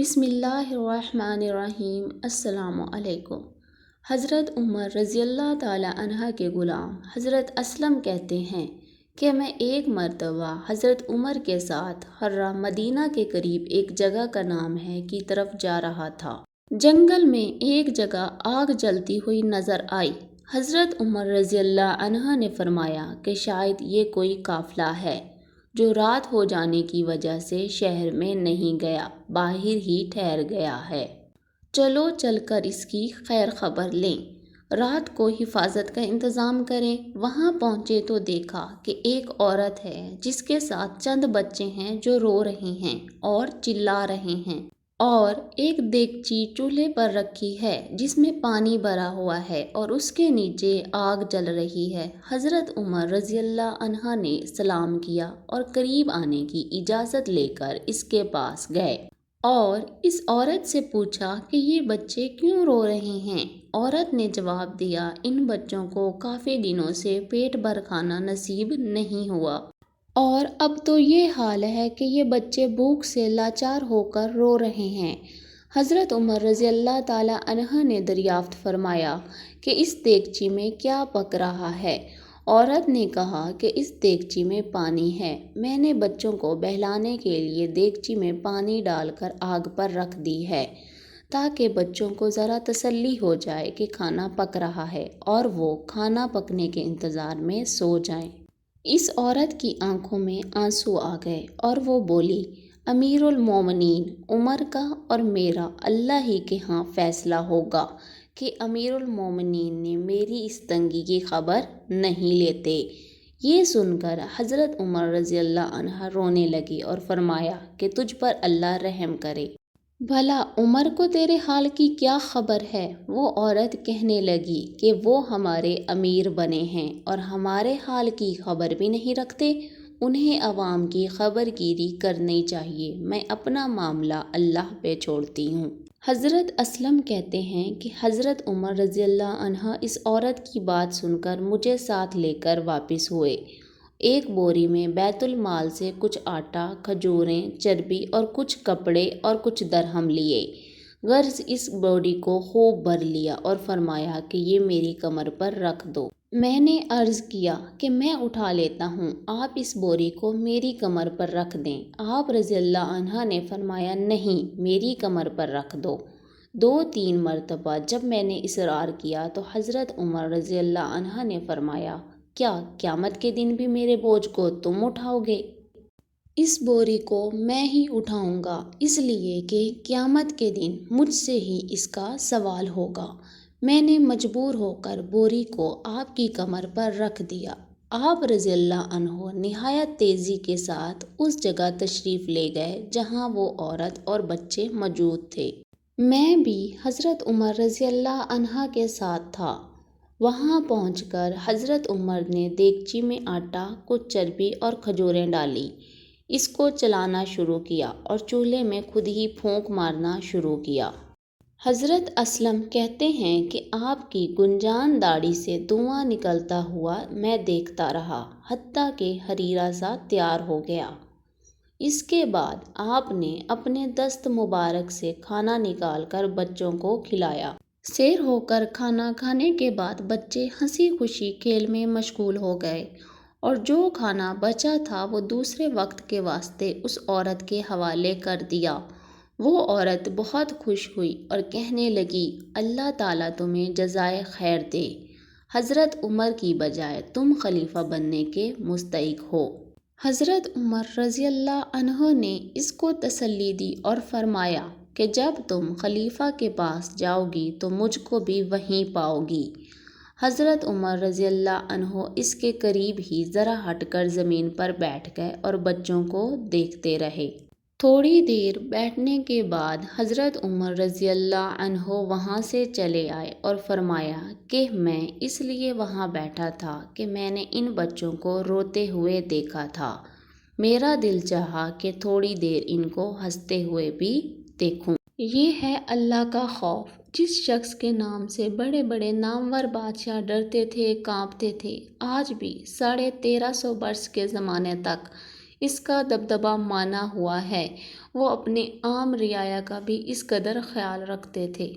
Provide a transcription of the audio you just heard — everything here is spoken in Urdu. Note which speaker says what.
Speaker 1: بسم اللہ الرحمن الرحیم۔ السلام علیکم۔ حضرت عمر رضی اللہ تعالیٰ عنہ کے غلام حضرت اسلم کہتے ہیں کہ میں ایک مرتبہ حضرت عمر کے ساتھ حرہ مدینہ کے قریب ایک جگہ کا نام ہے کی طرف جا رہا تھا۔ جنگل میں ایک جگہ آگ جلتی ہوئی نظر آئی۔ حضرت عمر رضی اللہ عنہ نے فرمایا کہ شاید یہ کوئی قافلہ ہے جو رات ہو جانے کی وجہ سے شہر میں نہیں گیا، باہر ہی ٹھہر گیا ہے۔ چلو چل کر اس کی خیر خبر لیں، رات کو حفاظت کا انتظام کریں۔ وہاں پہنچے تو دیکھا کہ ایک عورت ہے جس کے ساتھ چند بچے ہیں جو رو رہے ہیں اور چلا رہے ہیں، اور ایک دیگچی چولہے پر رکھی ہے جس میں پانی بھرا ہوا ہے اور اس کے نیچے آگ جل رہی ہے۔ حضرت عمر رضی اللہ عنہ نے سلام کیا اور قریب آنے کی اجازت لے کر اس کے پاس گئے اور اس عورت سے پوچھا کہ یہ بچے کیوں رو رہے ہیں۔ عورت نے جواب دیا، ان بچوں کو کافی دنوں سے پیٹ بھر کھانا نصیب نہیں ہوا اور اب تو یہ حال ہے کہ یہ بچے بھوک سے لاچار ہو کر رو رہے ہیں۔ حضرت عمر رضی اللہ تعالیٰ عنہ نے دریافت فرمایا کہ اس دیگچی میں کیا پک رہا ہے؟ عورت نے کہا کہ اس دیگچی میں پانی ہے۔ میں نے بچوں کو بہلانے کے لیے دیگچی میں پانی ڈال کر آگ پر رکھ دی ہے تاکہ بچوں کو ذرا تسلی ہو جائے کہ کھانا پک رہا ہے اور وہ کھانا پکنے کے انتظار میں سو جائیں۔ اس عورت کی آنکھوں میں آنسو آ گئے اور وہ بولی، امیر المومنین، عمر کا اور میرا اللہ ہی کے ہاں فیصلہ ہوگا کہ امیر المومنین نے میری اس تنگی کی خبر نہیں لیتے۔ یہ سن کر حضرت عمر رضی اللہ عنہ رونے لگی اور فرمایا کہ تجھ پر اللہ رحم کرے، بھلا عمر کو تیرے حال کی کیا خبر ہے؟ وہ عورت کہنے لگی کہ وہ ہمارے امیر بنے ہیں اور ہمارے حال کی خبر بھی نہیں رکھتے، انہیں عوام کی خبر گیری کرنی چاہیے، میں اپنا معاملہ اللہ پہ چھوڑتی ہوں۔ حضرت اسلم کہتے ہیں کہ حضرت عمر رضی اللہ عنہ اس عورت کی بات سن کر مجھے ساتھ لے کر واپس ہوئے۔ ایک بوری میں بیت المال سے کچھ آٹا، کھجوریں، چربی اور کچھ کپڑے اور کچھ درہم لیے۔ غرض اس بوری کو خوب بھر لیا اور فرمایا کہ یہ میری کمر پر رکھ دو۔ میں نے عرض کیا کہ میں اٹھا لیتا ہوں، آپ اس بوری کو میری کمر پر رکھ دیں۔ آپ رضی اللہ عنہ نے فرمایا، نہیں، میری کمر پر رکھ دو۔ 2-3 مرتبہ جب میں نے اصرار کیا تو حضرت عمر رضی اللہ عنہ نے فرمایا، کیا قیامت کے دن بھی میرے بوجھ کو تم اٹھاؤ گے؟ اس بوری کو میں ہی اٹھاؤں گا، اس لیے کہ قیامت کے دن مجھ سے ہی اس کا سوال ہوگا۔ میں نے مجبور ہو کر بوری کو آپ کی کمر پر رکھ دیا۔ آپ رضی اللہ عنہ نہایت تیزی کے ساتھ اس جگہ تشریف لے گئے جہاں وہ عورت اور بچے موجود تھے۔ میں بھی حضرت عمر رضی اللہ عنہ کے ساتھ تھا۔ وہاں پہنچ کر حضرت عمر نے دیگچی میں آٹا، کچھ چربی اور کھجوریں ڈالی، اس کو چلانا شروع کیا اور چولہے میں خود ہی پھونک مارنا شروع کیا۔ حضرت اسلم کہتے ہیں کہ آپ کی گنجان داڑھی سے دھواں نکلتا ہوا میں دیکھتا رہا حتیٰ کہ حریرہ سا تیار ہو گیا۔ اس کے بعد آپ نے اپنے دست مبارک سے کھانا نکال کر بچوں کو کھلایا۔ سیر ہو کر کھانا کھانے کے بعد بچے ہنسی خوشی کھیل میں مشغول ہو گئے اور جو کھانا بچا تھا وہ دوسرے وقت کے واسطے اس عورت کے حوالے کر دیا۔ وہ عورت بہت خوش ہوئی اور کہنے لگی، اللہ تعالیٰ تمہیں جزائے خیر دے، حضرت عمر کی بجائے تم خلیفہ بننے کے مستحق ہو۔ حضرت عمر رضی اللہ عنہ نے اس کو تسلی دی اور فرمایا کہ جب تم خلیفہ کے پاس جاؤ گی تو مجھ کو بھی وہیں پاؤ گی۔ حضرت عمر رضی اللہ عنہ اس کے قریب ہی ذرا ہٹ کر زمین پر بیٹھ گئے اور بچوں کو دیکھتے رہے۔ تھوڑی دیر بیٹھنے کے بعد حضرت عمر رضی اللہ عنہ وہاں سے چلے آئے اور فرمایا کہ میں اس لیے وہاں بیٹھا تھا کہ میں نے ان بچوں کو روتے ہوئے دیکھا تھا، میرا دل چاہا کہ تھوڑی دیر ان کو ہنستے ہوئے بھی دیکھوں۔ یہ ہے اللہ کا خوف، جس شخص کے نام سے بڑے بڑے نامور بادشاہ ڈرتے تھے، کانپتے تھے، آج بھی 1350 برس کے زمانے تک اس کا دبدبہ مانا ہوا ہے۔ وہ اپنے عام رعایا کا بھی اس قدر خیال رکھتے تھے۔